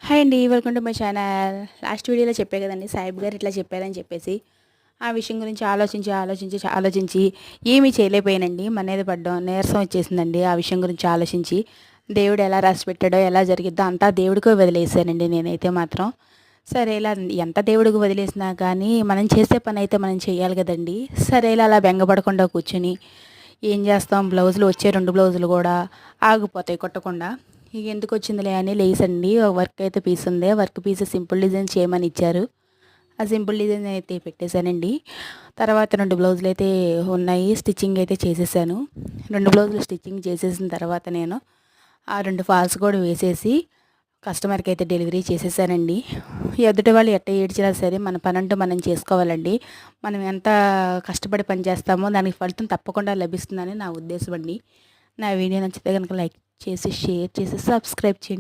Hi అండి, welcome to my channel. Last వీడియోలో చెప్పే కదండి సాయిబ్ గారు ఇట్లా చెప్పారని చెప్పేసి ఆ విషయం గురించి ఆలోచించి ఏమీ చేయలేకపోయానండి. మనేది పడ్డం నీరసం వచ్చేసిందండి. ఆ విషయం గురించి ఆలోచించి దేవుడు ఎలా రాసి పెట్టాడో ఎలా జరిగిద్దో అంతా దేవుడికే వదిలేసానండి. నేనైతే మాత్రం సరే ఇలా ఎంత దేవుడికి వదిలేసినా కానీ మనం చేసే పని అయితే మనం చేయాలి కదండి. సరే ఇలా అలా బెంగపడకుండా కూర్చుని ఏం చేస్తాం, బ్లౌజులు వచ్చే 2 బ్లౌజులు కూడా ఆగిపోతాయి కుట్టకుండా. ఇక ఎందుకు వచ్చిందిలే అని లేసండి. వర్క్ అయితే పీస్ ఉంది, వర్క్ పీస్ సింపుల్ డిజైన్ చేయమని ఇచ్చారు. ఆ సింపుల్ డిజైన్ అయితే పెట్టేశానండి. తర్వాత 2 బ్లౌజులు అయితే ఉన్నాయి, స్టిచ్చింగ్ అయితే చేసేసాను. 2 బ్లౌజులు స్టిచ్చింగ్ చేసేసిన తర్వాత నేను ఆ 2 ఫాల్స్ కూడా వేసేసి కస్టమర్కి అయితే డెలివరీ చేసేసానండి. ఎదుటి వాళ్ళు ఎట్ట ఏడ్చినా సరే మన పనంటూ మనం చేసుకోవాలండి. మనం ఎంత కష్టపడి పని చేస్తామో దానికి ఫలితం తప్పకుండా లభిస్తుందని నా ఉద్దేశం అండి. నా వీడియో నచ్చితే కనుక లైక్ చేసి, షేర్ చేసి, సబ్స్క్రైబ్ చేయండి.